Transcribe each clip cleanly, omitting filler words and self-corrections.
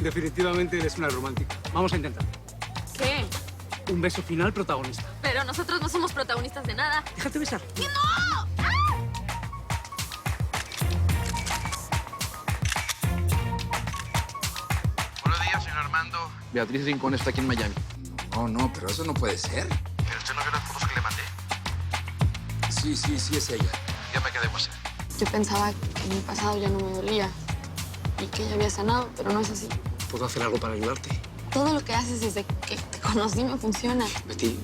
Definitivamente eres una romántica. Vamos a intentar. ¿Qué? Un beso final protagonista. Pero nosotros no somos protagonistas de nada. Déjate besar. ¡No! Buenos días, señor Armando. Beatriz Rincón está aquí en Miami. No, pero eso no puede ser. ¿Pero usted no vio las fotos que le mandé? Sí, es ella. Dígame qué debo hacer. Yo pensaba que mi pasado ya no me dolía y que ya había sanado, pero no es así. ¿Puedo hacer algo para ayudarte? Todo lo que haces desde que te conocí me funciona. Betty,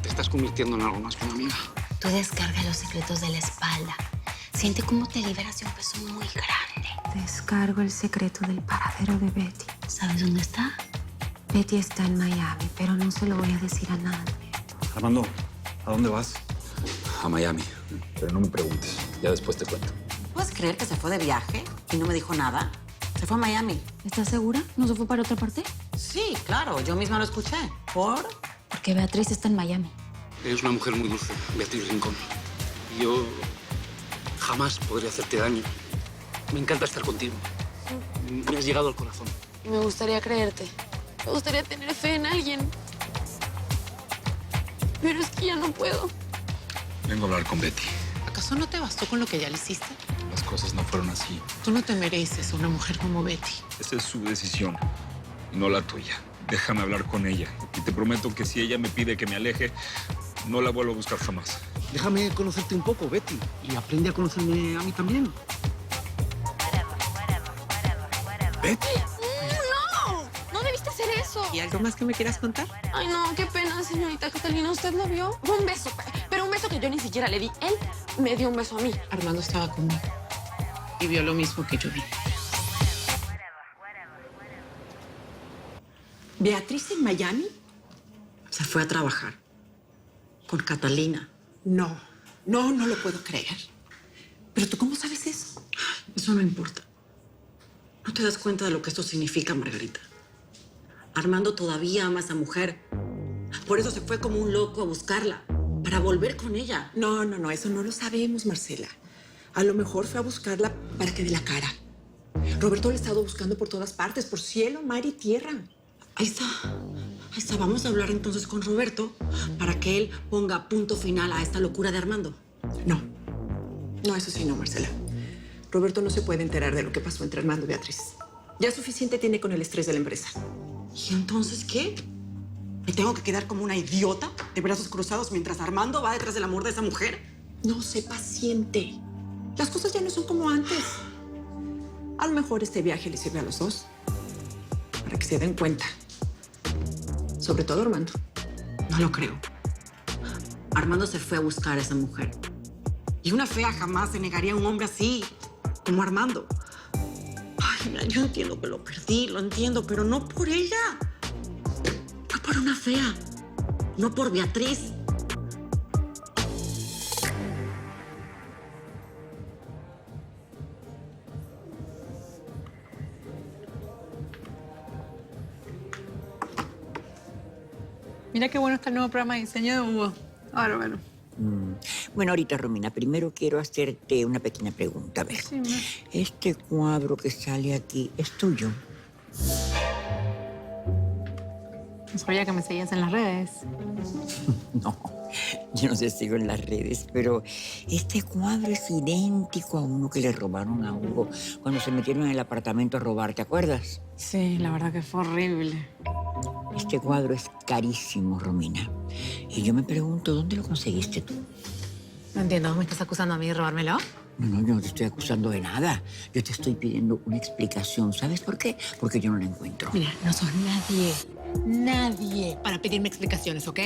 te estás convirtiendo en algo más que una amiga. Tú descarga los secretos de la espalda. Siente cómo te liberas de un peso muy grande. Descargo el secreto del paradero de Betty. ¿Sabes dónde está? Betty está en Miami, pero no se lo voy a decir a nadie. Armando, ¿a dónde vas? A Miami. Pero no me preguntes. Ya después te cuento. ¿Puedes creer que se fue de viaje y no me dijo nada? Se fue a Miami. ¿Estás segura? ¿No se fue para otra parte? Sí, claro, yo misma lo escuché. ¿Por? Porque Beatriz está en Miami. Eres una mujer muy dulce, Beatriz Rincón. Yo jamás podría hacerte daño. Me encanta estar contigo. Me has llegado al corazón. Me gustaría creerte. Me gustaría tener fe en alguien. Pero es que ya no puedo. Vengo a hablar con Betty. ¿Acaso no te bastó con lo que ya le hiciste? Las cosas no fueron así. Tú no te mereces una mujer como Betty. Esa es su decisión, no la tuya. Déjame hablar con ella. Y te prometo que si ella me pide que me aleje, no la vuelvo a buscar jamás. Déjame conocerte un poco, Betty. Y aprende a conocerme a mí también. Betty. ¡No! ¡No debiste hacer eso! ¿Y algo más que me quieras contar? Ay, no, qué pena, señorita Catalina. ¿Usted lo vio? Fue un beso, pero un beso que yo ni siquiera le di. Él me dio un beso a mí. Armando estaba conmigo y vio lo mismo que yo vi. ¿Beatriz en Miami? Se fue a trabajar. Con Catalina. No lo puedo creer. ¿Pero tú cómo sabes eso? Eso no importa. ¿No te das cuenta de lo que esto significa, Margarita? Armando todavía ama a esa mujer. Por eso se fue como un loco a buscarla, para volver con ella. No, eso no lo sabemos, Marcela. A lo mejor fue a buscarla para que dé la cara. Roberto le ha estado buscando por todas partes, por cielo, mar y tierra. Ahí está. Vamos a hablar entonces con Roberto para que él ponga punto final a esta locura de Armando. No, eso sí no, Marcela. Roberto no se puede enterar de lo que pasó entre Armando y Beatriz. Ya suficiente tiene con el estrés de la empresa. ¿Y entonces qué? ¿Me tengo que quedar como una idiota de brazos cruzados mientras Armando va detrás del amor de esa mujer? No, sé paciente. Las cosas ya no son como antes. A lo mejor este viaje les sirve a los dos para que se den cuenta. Sobre todo Armando. No lo creo. Armando se fue a buscar a esa mujer. Y una fea jamás se negaría a un hombre así, como Armando. Ay, mira, yo entiendo que lo perdí, lo entiendo, pero no por ella. Fue por una fea, no por Beatriz. Mira qué bueno está el nuevo programa de diseño de Hugo. Ahora, bueno. Bueno, ahorita, Romina, primero quiero hacerte una pequeña pregunta. A ver, Sí, ¿este cuadro que sale aquí es tuyo? no sabía que me seguías en las redes. No, yo no sé si sigo en las redes, pero este cuadro es idéntico a uno que le robaron a Hugo cuando se metieron en el apartamento a robar, ¿te acuerdas? Sí, la verdad que fue horrible. Este cuadro es carísimo, Romina. Y yo me pregunto, ¿dónde lo conseguiste tú? No entiendo, ¿me estás acusando a mí de robármelo? No, yo no te estoy acusando de nada. Yo te estoy pidiendo una explicación. ¿Sabes por qué? Porque yo no la encuentro. Mira, no sos nadie para pedirme explicaciones, ¿ok?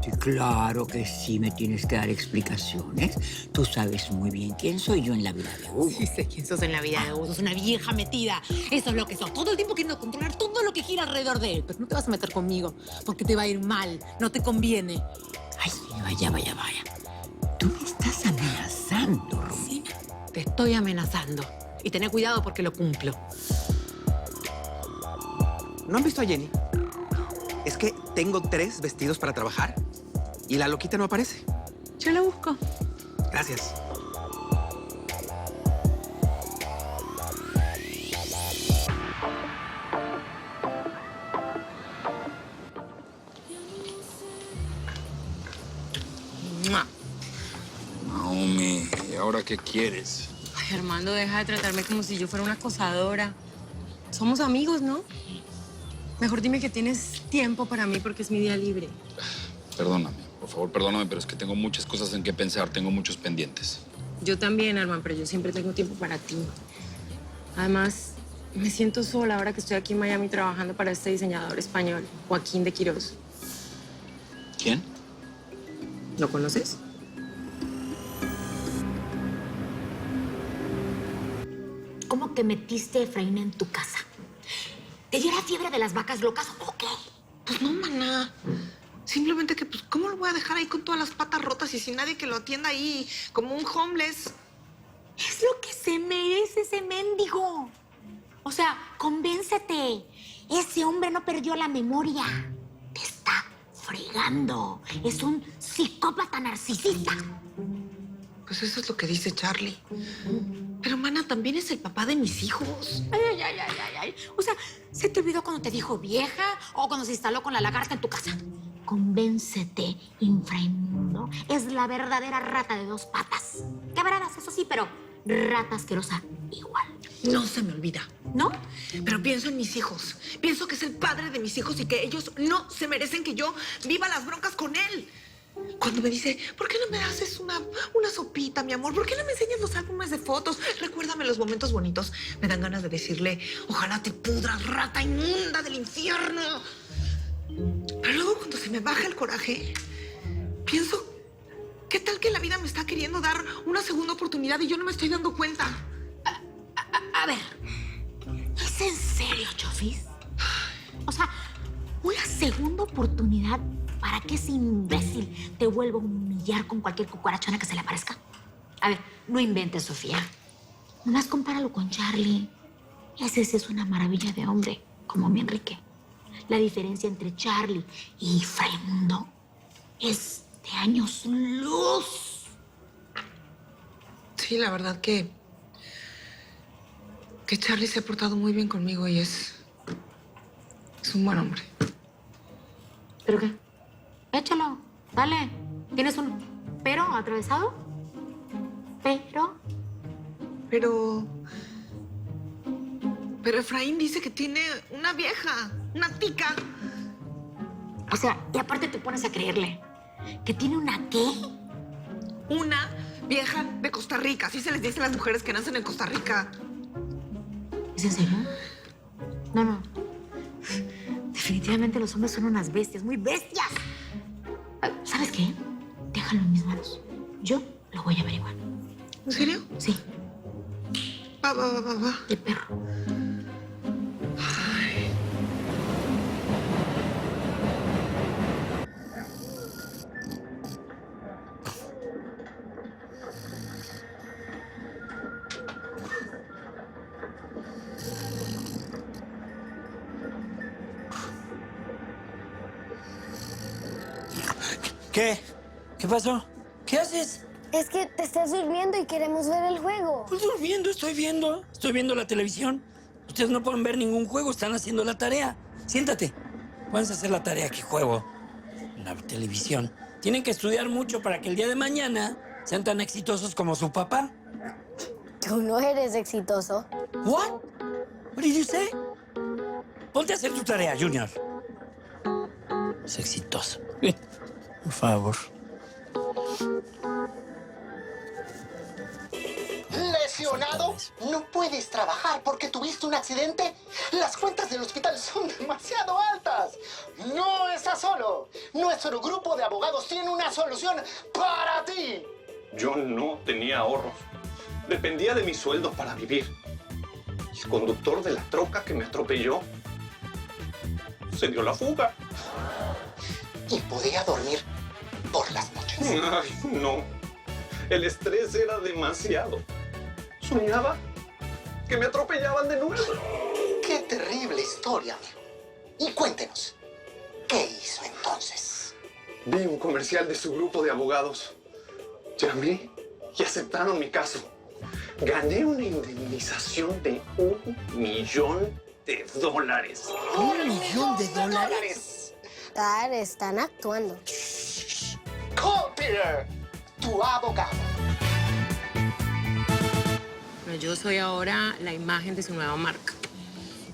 Sí, claro que sí me tienes que dar explicaciones. Tú sabes muy bien quién soy yo en la vida de Hugo. Sí sé quién sos en la vida de Hugo. Sos una vieja metida. Eso es lo que sos. Todo el tiempo queriendo controlar todo lo que gira alrededor de él. Pero no te vas a meter conmigo porque te va a ir mal. No te conviene. Ay, vaya. Tú me estás amenazando, Romina. Te estoy amenazando. Y tené cuidado porque lo cumplo. ¿No han visto a Jenny? Es que tengo 3 vestidos para trabajar y la loquita no aparece. Yo la busco. Gracias. ¿Y ahora qué quieres? Ay, Armando, deja de tratarme como si yo fuera una acosadora. Somos amigos, ¿no? Mejor dime que tienes tiempo para mí porque es mi día libre. Perdóname, por favor, perdóname, pero es que tengo muchas cosas en que pensar, tengo muchos pendientes. Yo también, Armando, pero yo siempre tengo tiempo para ti. Además, me siento sola ahora que estoy aquí en Miami trabajando para este diseñador español, Joaquín de Quirós. ¿Quién? ¿Lo conoces? ¿Cómo que metiste a Efraín en tu casa? ¿Te dio la fiebre de las vacas locas o qué? Pues no, maná. Simplemente que, pues, ¿cómo lo voy a dejar ahí con todas las patas rotas y sin nadie que lo atienda ahí como un homeless? Es lo que se merece ese mendigo. O sea, convéncete. Ese hombre no perdió la memoria. Te está fregando. Es un psicópata narcisista. Pues eso es lo que dice Charlie. Pero, mana, también es el papá de mis hijos. Ay. O sea, ¿se te olvidó cuando te dijo vieja o cuando se instaló con la lagarta en tu casa? Convéncete, inframundo. Es la verdadera rata de dos patas. Quebradas, eso sí, pero rata asquerosa igual. No se me olvida. ¿No? Pero pienso en mis hijos. Pienso que es el padre de mis hijos y que ellos no se merecen que yo viva las broncas con él. Cuando me dice, ¿por qué no me haces una sopita, mi amor? ¿Por qué no me enseñas los álbumes de fotos? Recuérdame los momentos bonitos. Me dan ganas de decirle, ojalá te pudras, rata inmunda del infierno. Pero luego cuando se me baja el coraje, pienso, ¿qué tal que la vida me está queriendo dar una segunda oportunidad y yo no me estoy dando cuenta? A ver, ¿es en serio, Chofis? O sea, una segunda oportunidad para que ese imbécil te vuelva a humillar con cualquier cucarachona que se le aparezca. A ver, no inventes, Sofía. Nomás compáralo con Charlie. Ese sí es una maravilla de hombre, como mi Enrique. La diferencia entre Charlie y Fraimundo es de años luz. Sí, la verdad que Charlie se ha portado muy bien conmigo y es un buen hombre. ¿Pero qué? Échalo, dale. ¿Tienes un pero atravesado? Pero Efraín dice que tiene una vieja, una tica. O sea, y aparte te pones a creerle. ¿Que tiene una qué? Una vieja de Costa Rica. Así se les dice a las mujeres que nacen en Costa Rica. ¿Es en serio? No. Definitivamente los hombres son unas bestias, muy bestias. ¿Sabes qué? Déjalo en mis manos. Yo lo voy a averiguar. ¿En serio? Sí. Va. De perro. ¿Qué? ¿Qué pasó? ¿Qué haces? Es que te estás durmiendo y queremos ver el juego. Pues durmiendo, estoy viendo la televisión. Ustedes no pueden ver ningún juego, están haciendo la tarea. Siéntate. Vamos a hacer la tarea que juego. La televisión. Tienen que estudiar mucho para que el día de mañana sean tan exitosos como su papá. Tú no eres exitoso. What? What did you say? Ponte a hacer tu tarea, Junior. Es exitoso. Por favor. ¿Lesionado? ¿No puedes trabajar porque tuviste un accidente? Las cuentas del hospital son demasiado altas. No estás solo. Nuestro grupo de abogados tiene una solución para ti. Yo no tenía ahorros. Dependía de mis sueldos para vivir. El conductor de la troca que me atropelló se dio la fuga. Y podía dormir por las noches. Ay, no. El estrés era demasiado. Soñaba que me atropellaban de nuevo. Qué terrible historia, amigo. Y cuéntenos, ¿qué hizo entonces? Vi un comercial de su grupo de abogados. Llamé y aceptaron mi caso. Gané una indemnización de $1 millón. ¿$1 millón? Están actuando. Cole Peter, tu abogado. yo soy ahora la imagen de su nueva marca.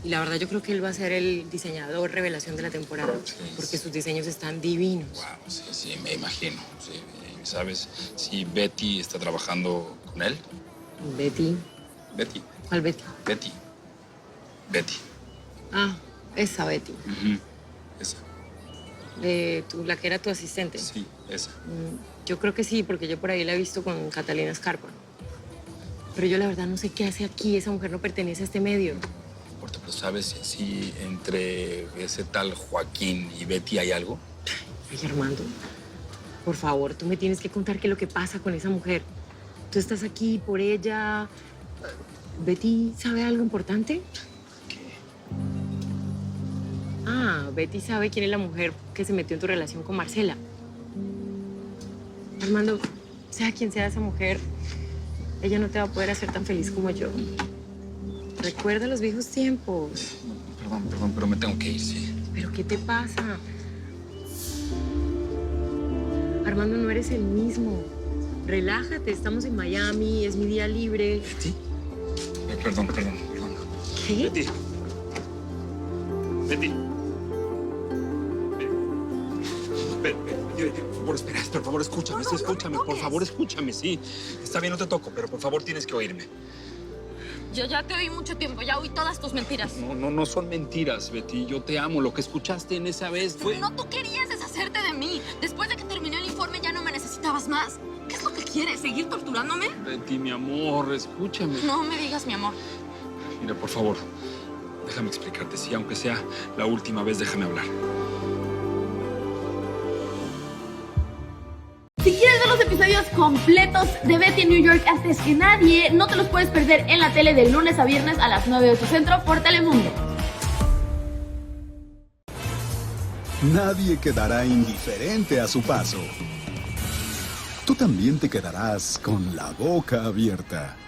Y la verdad yo creo que él va a ser el diseñador revelación de la temporada, porque sus diseños están divinos. Wow, sí, me imagino. Sí. ¿Sabes si Betty está trabajando con él? ¿Betty? Betty. ¿Cuál Betty? Betty. Ah, esa Betty. Esa. La que era tu asistente. Sí, esa. Yo creo que sí, porque yo por ahí la he visto con Catalina Scarpa. Pero yo la verdad no sé qué hace aquí. Esa mujer no pertenece a este medio. Pero ¿sabes si entre ese tal Joaquín y Betty hay algo? Ay, Armando, por favor, tú me tienes que contar qué es lo que pasa con esa mujer. Tú estás aquí por ella. ¿Betty sabe algo importante? ¿Qué? Ah, Betty sabe quién es la mujer que se metió en tu relación con Marcela. Armando, sea quien sea esa mujer, ella no te va a poder hacer tan feliz como yo. Recuerda los viejos tiempos. Perdón, pero me tengo que ir, sí. ¿Pero qué te pasa? Armando, no eres el mismo. Relájate, estamos en Miami, es mi día libre. ¿Betty? Perdón. ¿Qué? Betty. Por favor, escúchame, por favor, escúchame, sí. Está bien, no te toco, pero por favor tienes que oírme. Yo ya te oí mucho tiempo, ya oí todas tus mentiras. No son mentiras, Betty. Yo te amo. Lo que escuchaste en esa vez fue... No, tú querías deshacerte de mí. Después de que terminó el informe ya no me necesitabas más. ¿Qué es lo que quieres? ¿Seguir torturándome? Betty, mi amor, escúchame. No me digas mi amor. Mira, por favor, déjame explicarte. Sí, aunque sea la última vez, déjame hablar. Si quieres ver los episodios completos de Betty en New York antes que nadie, no te los puedes perder en la tele de lunes a viernes a las 9 de tu centro por Telemundo. Nadie quedará indiferente a su paso. Tú también te quedarás con la boca abierta.